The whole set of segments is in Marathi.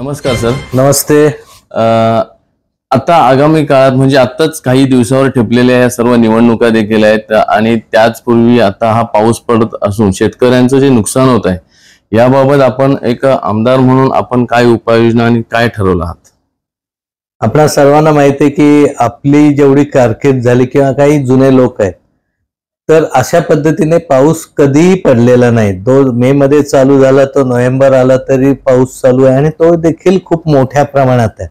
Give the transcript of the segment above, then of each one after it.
नमस्कार सर. नमस्ते. आता आगामी काळात म्हणजे आत्ताच काही दिवसावर ठेपलेल्या या सर्व निवडणुका देखील आहेत आणि त्याचपूर्वी आता हा पाऊस पडत असून शेतकऱ्यांचं जे नुकसान होत आहे याबाबत आपण एक आमदार म्हणून आपण काय उपाययोजना आणि काय ठरवलं आहात? आपणा सर्वांना माहिती आहे की आपली जेवढी कारकीर्द झाली किंवा काही जुने लोक आहेत तर अशा पद्धतीने पाऊस कधीही पडलेला नाही. मे मध्ये चालू झाला तो नोव्हेंबर आला तरी पाऊस चालू आहे आणि तो देखील खूप मोठ्या प्रमाणात आहे.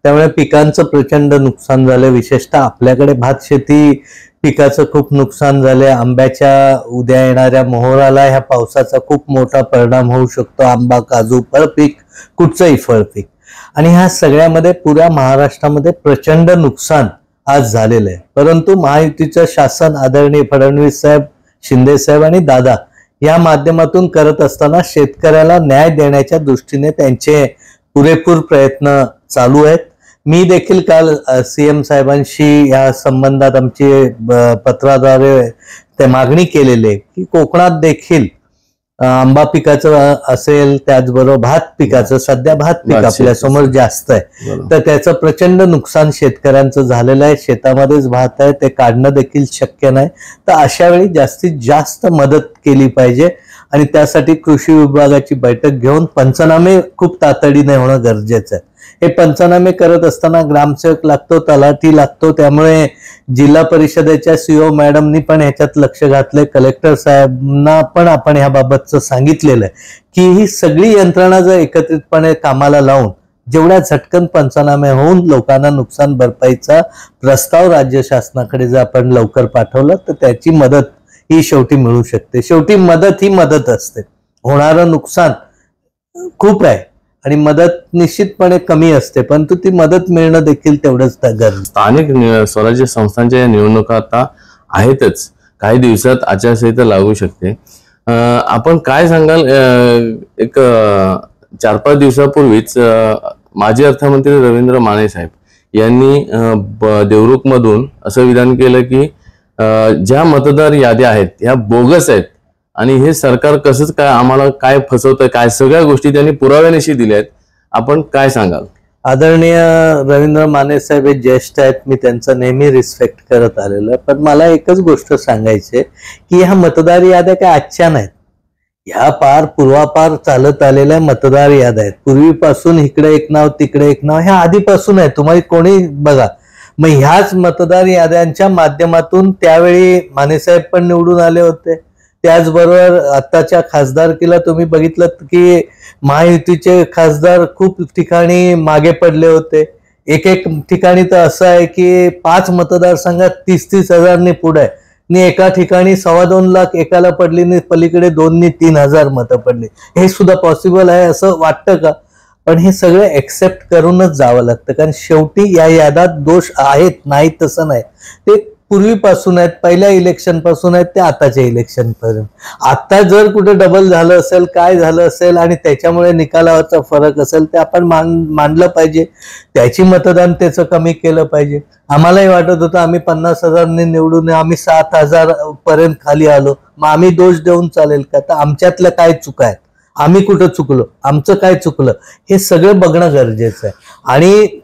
त्यामुळे पिकांचं प्रचंड नुकसान झालं. विशेषतः आपल्याकडे भात शेती पिकाचं खूप नुकसान झाले. आंब्याच्या उद्या येणाऱ्या मोहराला ह्या पावसाचा खूप मोठा परिणाम होऊ शकतो. आंबा, काजू, फळपीक, कुठचंही फळपीक. आणि ह्या सगळ्यामध्ये पुऱ्या महाराष्ट्रामध्ये प्रचंड नुकसान आज झालेलं आहे. परंतु महायुतीचं शासन आदरणीय फडणवीस साहेब, शिंदे साहेब आणि दादा या माध्यमातून करत असताना शेतकऱ्याला न्याय देण्याच्या दृष्टीने त्यांचे पुरेपूर प्रयत्न चालू आहेत. मी देखील काल सीएम साहेबांशी या संबंधात आमची पत्राद्वारे ते मागणी केलेली आहे की कोकणात देखील आंबा पिकाचं असेल, त्याचबरोबर भात पिकाचं, सध्या भात पीक आपल्या समोर जास्त आहे तर त्याचं प्रचंड नुकसान शेतकऱ्यांचं झालेलं आहे. शेतामध्येच भात आहे, ते काढणं देखील शक्य नाही. तर अशा वेळी जास्तीत जास्त मदत केली पाहिजे आणि त्यासाठी कृषी विभागाची बैठक घेऊन पंचनामे खूप तातडीने होणं गरजेचं आहे. हे पंचनामे करत असताना ग्रामसेवक लागतो, तलाठी लागतो. त्यामुळे जिल्हा परिषदेच्या सीओ मॅडमनी पण ह्याच्यात लक्ष घातलंय. कलेक्टर साहेबांना पण आपण ह्याबाबतचं सांगितलेलं आहे की ही सगळी यंत्रणा जर एकत्रितपणे कामाला लावून जेवढ्या झटकन पंचनामे होऊन लोकांना नुकसान भरपाईचा प्रस्ताव राज्य शासनाकडे जर आपण लवकर पाठवलं तर त्याची मदत ही शेवटी मिळू शकते. शेवटी मदत ही मदत असते. होणारं नुकसान खूप आहे आणि मदत निश्चितपणे कमी असते, परंतु ती मदत मिळणं देखील तेवढंच गरजेचं. स्थानिक स्वराज्य संस्थांच्या निवडणुका आता आहेतच. काही दिवसात आचारसंहिता लागू शकते. आपण काय सांगाल? एक 4-5 दिवसापूर्वीच माजी अर्थमंत्री रवींद्र माने साहेब यांनी देवरुख मधून असं विधान केलं की ज्या मतदार याद्या आहेत ह्या बोगस आहेत आणि हे सरकार कसंच काय आम्हाला काय फसवतंय, काय सगळ्या गोष्टी त्यांनी पुराव्यानिशी दिल्या आहेत. आपण काय सांगाल? आदरणीय रवींद्र माने साहेब हे ज्येष्ठ आहेत, मी त्यांचा नेहमी रिस्पेक्ट करत आलेलो आहे. पण मला एकच गोष्ट सांगायची की ह्या मतदार याद्या काय आजच्या नाहीत. ह्या पूर्वापार चालत आलेल्या मतदार याद्या आहेत. पूर्वीपासून इकडे एक नाव तिकडे एक नाव ह्या आधीपासून आहे. तुम्हाला कोणी बघा, मग ह्याच मतदार याद्यांच्या माध्यमातून त्यावेळी मानेसाहेब पण निवडून आले होते. त्याचबरोबर आत्ताच्या खासदारकीला तुम्ही बघितलं की महायुतीचे खासदार खूप ठिकाणी मागे पडले होते. एक ठिकाणी तर असं आहे की 5 मतदारसंघात 30-30 हजारने पुढे आहे आणि एका ठिकाणी 2.25 लाख एकाला पडली आणि पलीकडे 2-3 हजार मतं पडली. हे सुद्धा पॉसिबल आहे असं वाटतं का? पण हे सगळं एक्सेप्ट करूनच जावं लागतं, कारण शेवटी या याद्यात दोष आहेत, नाही तसं नाही. ते पूर्वीपासून आहेत, पहिल्या इलेक्शन पासून आहेत ते आताच्या इलेक्शन पर्यंत. आता जर कुठे डबल झालं असेल, काय झालं असेल आणि त्याच्यामुळे निकालावरचा फरक असेल ते आपण मांडलं पाहिजे. त्याची मतदान त्याचं कमी केलं पाहिजे. आम्हालाही वाटत होतं आम्ही 50,000 निवडून आम्ही 7,000 पर्यंत खाली आलो, मग आम्ही दोष देऊन चालेल का? तर आमच्यातल्या काय चुका आहेत, आम्ही कुठं चुकलो, आमचं काय चुकलं, हे सगळं बघणं गरजेचं आहे. आणि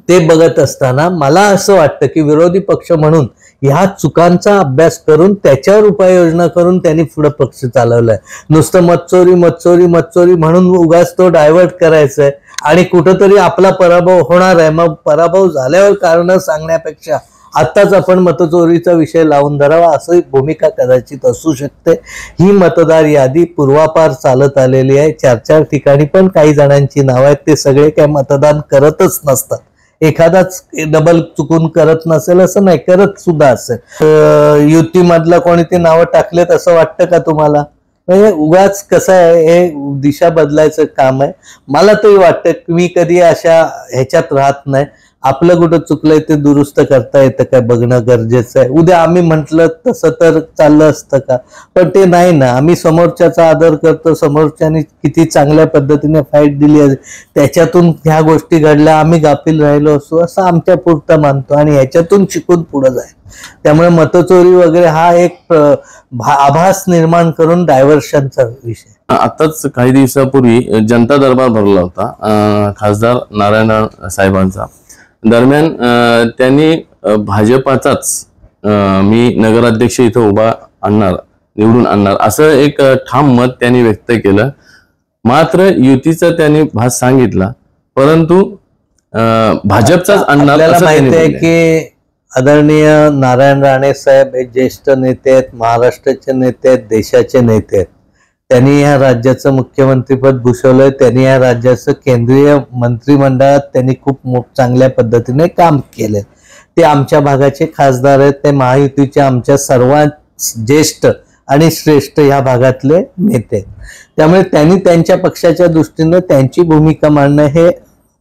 ते बघत असताना मला असं वाटतं की विरोधी पक्ष म्हणून ह्या चुकांचा अभ्यास करून त्याच्यावर उपाययोजना करून त्यांनी पुढे पक्ष चालवलाय. नुसतं मतचोरी म्हणून उगाच तो डायव्हर्ट करायचंय आणि कुठंतरी आपला पराभव होणार आहे. मग पराभव झाल्यावर कारण सांगण्यापेक्षा आत्ताच आपण मतचोरीचा विषय लावून धरावा असं भूमिका कदाचित असू शकते. ही मतदार यादी पूर्वापार चालत आलेली आहे. 4-4 ठिकाणी पण काही जणांची नावं आहेत, ते सगळे काय मतदान करतच नसतात. एखादाच डबल चुकून करत नसेल असं नाही, करत सुद्धा असेल. युतीमधलं कोणी ते नावं टाकलेत असं वाटतं का तुम्हाला? म्हणजे उगाच कसं आहे, हे दिशा बदलायचं काम आहे. मला तरी वाटतं की मी कधी अशा ह्याच्यात राहत नाही. आपलं कुठं चुकलंय ते दुरुस्त करता येतं काय बघणं गरजेचं आहे. उद्या आम्ही म्हटलं तसं तर चाललं असतं का? पण ते नाही ना. आम्ही समोरच्याचा आदर करतो, समोरच्याने किती चांगल्या पद्धतीने फाईट दिली आहे त्याच्यातून ह्या गोष्टी घडल्या, आम्ही गाफील राहिलो असो असं आमच्या पुरतं मानतो आणि ह्याच्यातून शिकून पुढे जाय. त्यामुळे मतचोरी वगैरे हा एक आभास निर्माण करून डायव्हर्शनचा विषय. आताच काही दिवसापूर्वी जनता दरबार भरला होता खासदार नारायण राणे साहेबांचा. दरम्यान त्यांनी भाजपाचाच मी नगराध्यक्ष इथं निवडून आणणार असं एक ठाम मत त्यांनी व्यक्त केलं. मात्र युतीचा त्यांनी भास सांगितला, परंतु भाजपचाच आणणार. आपल्याला माहिती आहे की आदरणीय नारायण राणे साहेब हे ज्येष्ठ नेते आहेत, महाराष्ट्राचे नेते आहेत, देशाचे नेते आहेत. त्यांनी या राज्याचं मुख्यमंत्रीपद भूषवलंय. त्यांनी या राज्याचं केंद्रीय मंत्रिमंडळात त्यांनी खूप चांगल्या पद्धतीने काम केले. ते आमच्या भागाचे खासदार आहेत. ते महायुतीचे आमच्या सर्वात ज्येष्ठ आणि श्रेष्ठ या भागातले नेते. त्यामुळे त्यांनी त्यांच्या पक्षाच्या दृष्टीने त्यांची भूमिका मांडणं हे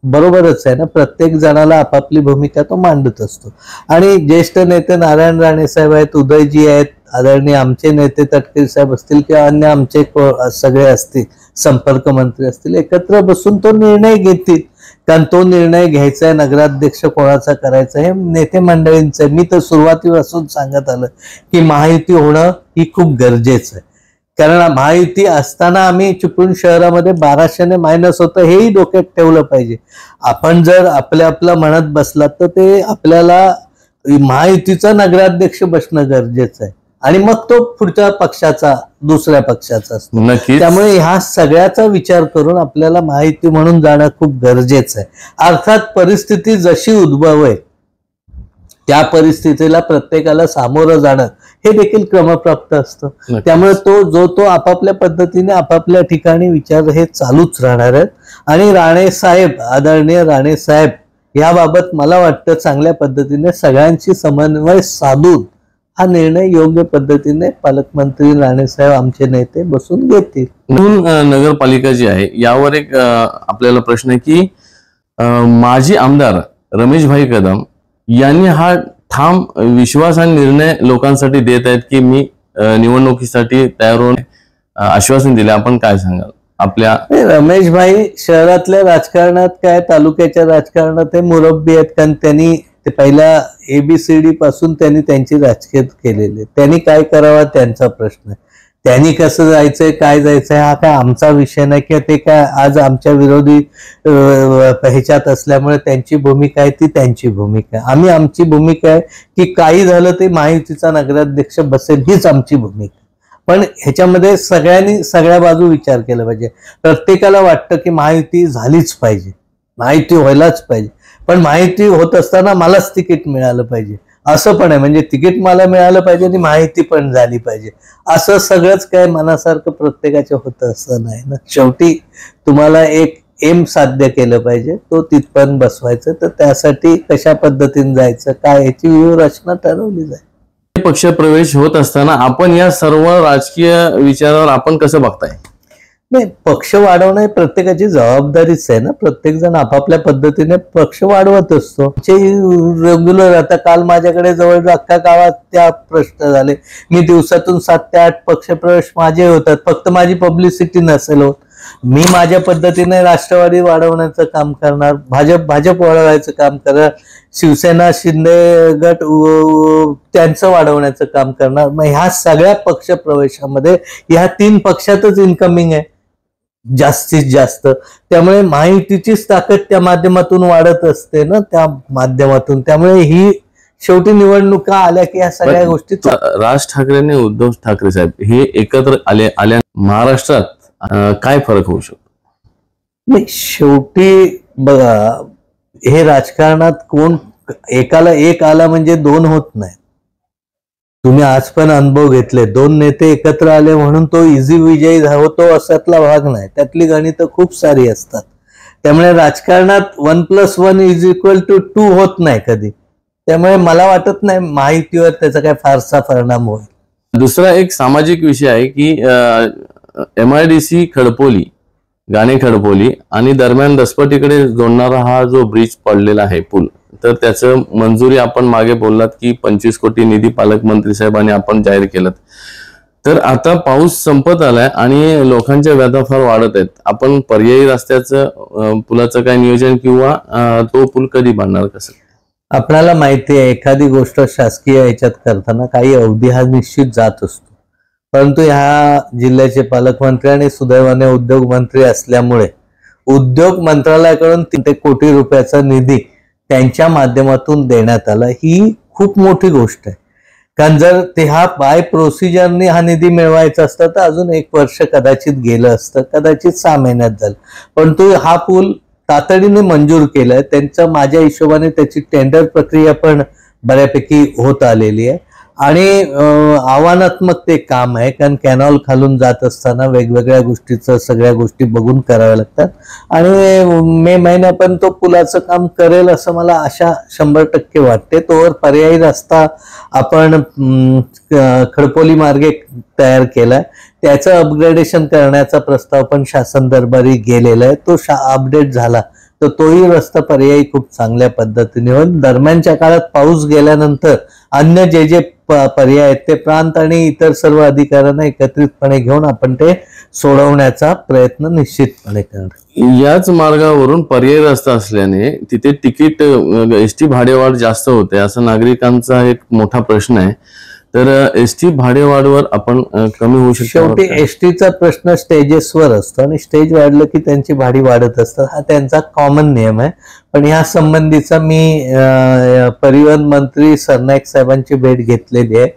बरोबरच आहे ना. प्रत्येक जणाला आपापली भूमिका तो मांडत असतो. आणि ज्येष्ठ नेते नारायण राणे साहेब आहेत, उदयजी आहेत, आदरणीय आमचे नेते तटकरे साहेब असतील किंवा अन्य आमचे सगळे असतील, संपर्क मंत्री असतील, एकत्र बसून तो निर्णय घेतील. कारण तो निर्णय घ्यायचा आहे नगराध्यक्ष कोणाचा करायचा हे नेते मंडळींचं आहे. मी तर सुरुवातीपासून सांगत आलं की महायुती होणं ही खूप गरजेचं आहे. कारण महायुती असताना आम्ही चिपळूण शहरामध्ये 1200ने मायनस होतं हेही डोक्यात ठेवलं पाहिजे. आपण जर आपलं म्हणत बसलात तर ते आपल्याला महायुतीचा नगराध्यक्ष बसणं गरजेचं आहे आणि मग तो पुढच्या पक्षाचा दुसऱ्या पक्षाचा असतो. त्यामुळे ह्या सगळ्याचा विचार करून आपल्याला महायुती म्हणून जाणं खूप गरजेचं आहे. अर्थात परिस्थिती जशी उद्भवेल त्या परिस्थितीला प्रत्येकाला सामोरं जाणं हे देखील क्रमप्राप्त असतं. त्यामुळे तो आपापल्या पद्धतीने आपापल्या ठिकाणी विचार हे चालूच राहणार आहेत. आणि राणे साहेब, आदरणीय राणे साहेब याबाबत मला वाटतं चांगल्या पद्धतीने सगळ्यांची समन्वय साधून हा निर्णय योग्य पद्धतीने पालकमंत्री राणे साहेब आमचे नेते बसून घेतील. नगरपालिका जी आहे यावर एक आपल्याला प्रश्न आहे की माजी आमदार रमेशभाई कदम यांनी हा ठाम विश्वास आणि निर्णय लोकांसाठी देत आहेत की मी निवडणुकीसाठी तयार होऊन आश्वासन दिले. आपण काय सांगाल आपल्या? रमेशभाई शहरातल्या राजकारणात काय तालुक्याच्या राजकारणात हे मुरब्बी आहेत. कारण त्यांनी ते पहिल्या ABCD पासून त्यांनी त्यांची राजकीय केलेली. त्यांनी काय करावा त्यांचा प्रश्न आहे. त्यांनी कसं जायचंय काय जायचंय हा काय आमचा विषय नाही किंवा ते काय आज आमच्या विरोधी ह्याच्यात असल्यामुळे त्यांची भूमिका आहे ती त्यांची भूमिका आहे. आम्ही आमची भूमिका आहे की काही झालं ते महायुतीचा नगराध्यक्ष बसेल हीच आमची भूमिका. पण ह्याच्यामध्ये सगळ्यांनी सगळ्या बाजू विचार केला पाहिजे. प्रत्येकाला वाटतं की महायुती झालीच पाहिजे, महायुती व्हायलाच पाहिजे. पण महायुती होत असताना मलाच तिकीट मिळालं पाहिजे असं पण आहे. म्हणजे तिकीट मला मिळालं पाहिजे आणि माहिती पण झाली पाहिजे असं सगळंच काय मनासारखं प्रत्येकाच्या होतं असं नाही ना. शेवटी तुम्हाला एक एम साध्य केलं पाहिजे, तो तिथपर्यंत बसवायचं. तर त्यासाठी कशा पद्धतीने जायचं काय याची व्यूहरचना ठरवली जाईल. पक्ष प्रवेश होत असताना आपण या सर्व राजकीय विचारावर आपण कसं बघताय? नाही, पक्ष वाढवणं प्रत्येकाची जबाबदारीच आहे ना. प्रत्येक जण आपापल्या पद्धतीने पक्ष वाढवत असतो. रेग्युलर आता काल माझ्याकडे जवळ अख्खा गावात त्या प्रश्न झाले. मी दिवसातून 7 ते 8 पक्ष प्रवेश माझे होतात. फक्त माझी पब्लिसिटी नसेल होत. मी माझ्या पद्धतीने राष्ट्रवादी वाढवण्याचं काम करणार, भाजप वाढवायचं काम करणार, शिवसेना शिंदे गट त्यांचं वाढवण्याचं काम करणार. मग ह्या सगळ्या पक्ष प्रवेशामध्ये ह्या 3 पक्षातच इन्कमिंग आहे जास्तीत जास्त. त्यामुळे महायुतीचीच ताकद त्या माध्यमातून वाढत असते ना त्या माध्यमातून. त्यामुळे ही शेवटी निवडणुका आल्या की या सगळ्या गोष्टी. राज ठाकरे आणि उद्धव ठाकरे साहेब हे एकत्र आल्या महाराष्ट्रात काय फरक होऊ शकतो? नाही, शेवटी बघा हे राजकारणात कोण एकाला एक आला म्हणजे 2 होत नाही. तुम्ही आज पण अनुभव घेतले. 2 नेते एकत्र आले म्हणून तो इझी विजयी होतो असातला भाग नाही. त्यातली गणितं खूप सारी असतात. त्यामुळे राजकारणात 1+1=2 होत नाही कधी. त्यामुळे मला वाटत नाही माहितीवर त्याचा काय फारसा परिणाम होईल. दुसरा एक सामाजिक विषय आहे की MIDC खडपोली, गाणे खडपोली आणि दरम्यान दसपटीकडे जोडणारा हा जो ब्रिज पडलेला आहे पूल तर त्याचं मंजुरी आपण मागे बोललात की 25 कोटी निधी पालकमंत्री साहेबांनी आपण जाहीर केलं. तर आता पाऊस संपत आलाय आणि लोकांच्या व्यथा फार वाढत आहेत. आपण पर्यायी रस्त्याचं पुलाचं काय नियोजन किंवा तो पूल कधी बांधणार कसं? आपल्याला माहिती आहे एखादी गोष्ट शासकीय याच्यात करताना काही अवधी हा निश्चित जात असतो, परंतु ह्या जिल्ह्याचे पालकमंत्री आणि सुदैवाने उद्योग मंत्री असल्यामुळे उद्योग मंत्रालयाकडून 3 कोटी रुपयाचा निधी त्यांच्या माध्यमातून देण्यात आला. ही खूप मोठी गोष्ट आहे, कारण जर ते हा बाय प्रोसिजरने हा निधी मिळवायचा असता तर अजून 1 वर्ष कदाचित गेलं असतं, कदाचित 6 महिन्यात झालं. परंतु हा पूल तातडीने मंजूर केलाय. त्यांचा माझ्या हिशोबाने त्याची टेंडर प्रक्रिया पण बऱ्यापैकी होत आलेली आहे आणि आव्हानात्मक ते काम आहे, कारण कॅनॉल खालून जात असताना वेगवेगळ्या गोष्टीचं सगळ्या गोष्टी बघून कराव्या लागतात आणि मे महिन्यापर्यंत तो पुलाचं काम करेल असं मला आशा 100% वाटते. तोवर पर्यायी रस्ता आपण खडपोली मार्गे तयार केलाय, त्याचं अपग्रेडेशन करण्याचा प्रस्ताव पण शासन दरबारी गेलेला आहे. तो अपडेट झाला तर तोही रस्ता पर्यायी खूप चांगल्या पद्धतीने होईल. दरम्यानच्या काळात पाऊस गेल्यानंतर अन्य जे पर्याय आहेत ते प्रांत आणि इतर सर्व अधिकाऱ्यांना एकत्रितपणे घेऊन आपण ते सोडवण्याचा प्रयत्न निश्चितपणे करणार. याच मार्गावरून पर्यायी रस्ता असल्याने तिथे तिकीट एसटी भाडेवाढ जास्त होते असं नागरिकांचा एक मोठा प्रश्न आहे. तर एसटी भाडेवाढवर आपण कमी होऊ शकतो. शेवटी एसटीचा प्रश्न स्टेजेसवर असतो आणि स्टेज वाढलं की त्यांची भाडी वाढत असतात, हा त्यांचा कॉमन नियम आहे. पण ह्या संबंधीचा मी परिवहन मंत्री सरनाईक साहेबांची भेट घेतलेली आहे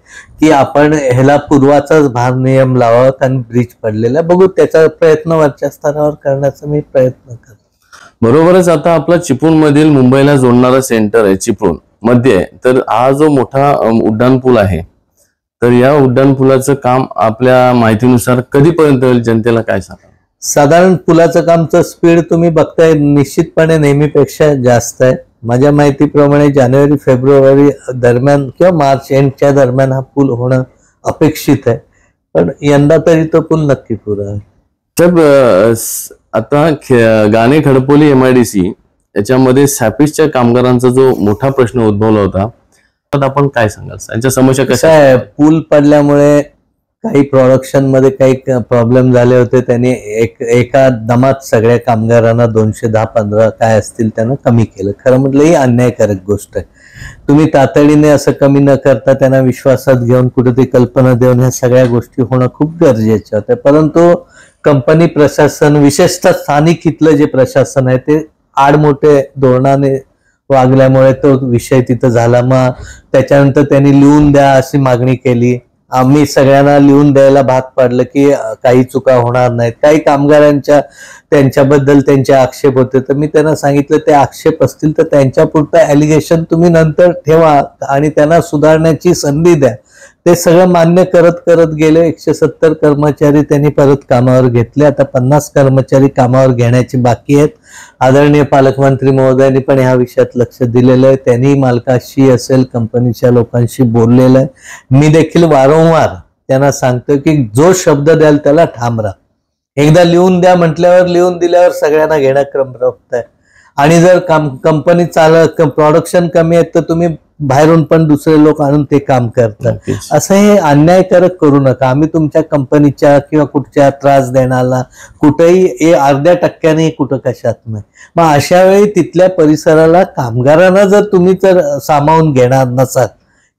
की आपण ह्याला पूर्वाचाच भारनियम लावावा, कारण ब्रिज पडलेला. बघू, त्याचा प्रयत्न वरच्या स्तरावर करण्याचा मी प्रयत्न करतो. बरोबरच आता आपला चिपळूण मधील मुंबईला जोडणारा सेंटर आहे चिपळूण मध्ये, तर हा जो मोठा उड्डाण पूल आहे, तर या उड्डाण पुलाचं काम आपल्या माहितीनुसार कधीपर्यंत होईल, जनतेला काय सांगा? साधारण पुलाचं कामचं स्पीड तुम्ही बघताय निश्चितपणे नेहमीपेक्षा जास्त आहे. माझ्या माहितीप्रमाणे जानेवारी फेब्रुवारी दरम्यान किंवा मार्च एंडच्या दरम्यान हा पूल होणं अपेक्षित आहे, पण यंदा तरी तो पूल नक्की पुरा आहे. तर आता गाणे खडपोली MIDC याच्यामध्ये सॅपिसच्या कामगारांचा जो मोठा प्रश्न उद्भवला होता, आपण काय सांगाल? त्यांच्या समस्या कशा आहे? पूल पडल्यामुळे काही प्रोडक्शन मध्ये काही प्रॉब्लेम झाले होते. त्यांनी एका दमात सगळ्या कामगारांना 210-15 काय असतील त्यांना कमी केलं. खरं म्हटलं ही अन्यायकारक गोष्ट आहे. तुम्ही तातडीने असं कमी न करता त्यांना विश्वासात घेऊन कुठेतरी कल्पना देऊन ह्या सगळ्या गोष्टी होणं खूप गरजेचं होतं. परंतु कंपनी प्रशासन, विशेषतः स्थानिक इथलं जे प्रशासन आहे ते आडमोठे धोरणाने वागल्यामुळे तो विषय तिथं झाला. मग त्याच्यानंतर त्यांनी लिहून द्या अशी मागणी केली. आम्ही सगळ्यांना लिहून द्यायला भाग पाडलं की काही चुका होणार नाहीत. काही कामगारांच्या त्यांच्याबद्दल त्यांचे आक्षेप होते, तर मी त्यांना सांगितलं ते आक्षेप असतील तर त्यांच्यापुरतं ॲलिगेशन तुम्ही नंतर ठेवा आणि त्यांना सुधारण्याची संधी द्या. ते सगळं मान्य करत करत गेले. 170 कर्मचारी त्यांनी परत कामावर घेतले. आता 50 कर्मचारी कामावर घेण्याची बाकी आहेत. आदरणीय पालकमंत्री महोदयांनी पण ह्या विषयात लक्ष दिलेलं आहे. त्यांनी मालकाशी असेल कंपनीच्या लोकांशी बोललेलं आहे. मी देखील वारंवार त्यांना सांगतो की जो शब्द द्याल त्याला ठाम राहा. एकदा लिहून द्या म्हटल्यावर लिहून दिल्यावर सगळ्यांना घेणं क्रमप्राप्त आहे. आणि जर कंपनी प्रोडक्शन कमी आहेत तर तुम्ही बाहेरून पण दुसरे लोक आणून ते काम करतात. असं हे अन्यायकारक करू नका. आम्ही तुमच्या कंपनीच्या किंवा कुठच्या त्रास देण्याला कुठेही अर्ध्या टक्क्याने कुठं कशात नाही. मग अशा वेळी तिथल्या परिसराला कामगारांना जर तुम्ही जर सामावून घेणार नसाल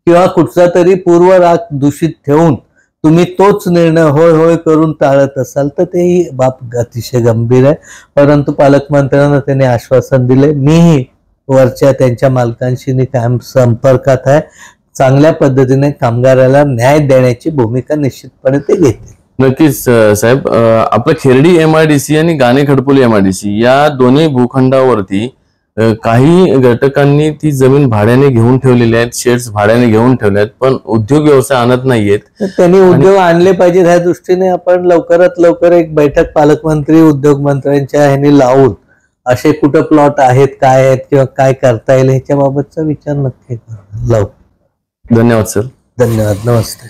किंवा कुठचा तरी पूर्वराग दूषित ठेवून तुम्ही तोच निर्णय होय होय करून टाळत असाल तर तेही बाब अतिशय गंभीर आहे. परंतु पालकमंत्र्यांना त्यांनी आश्वासन दिले. मीही वरच्या त्यांच्या मालकांशी कायम संपर्कात आहे. चांगल्या पद्धतीने कामगाराला न्याय देण्याची भूमिका निश्चितपणे ते घेतील. नक्कीच साहेब, आपलं खेर्डी MIDC आणि गाणे खडपोली MIDC या दोन्ही भूखंडावरती काही घटकांनी ती जमीन भाड्याने घेऊन ठेवलेली आहेत, शेड्स भाड्याने घेऊन ठेवले आहेत, पण उद्योग व्यवसाय आणत नाहीयेत. त्यांनी उद्योग आणले पाहिजेत. ह्या दृष्टीने आपण लवकरात लवकर एक बैठक पालकमंत्री उद्योग मंत्र्यांच्या ह्यांनी लावून असे कुठं प्लॉट आहेत, काय आहेत किंवा काय करता येईल ह्याच्या बाबतचा विचार नक्की लावू. धन्यवाद सर. धन्यवाद. नमस्ते.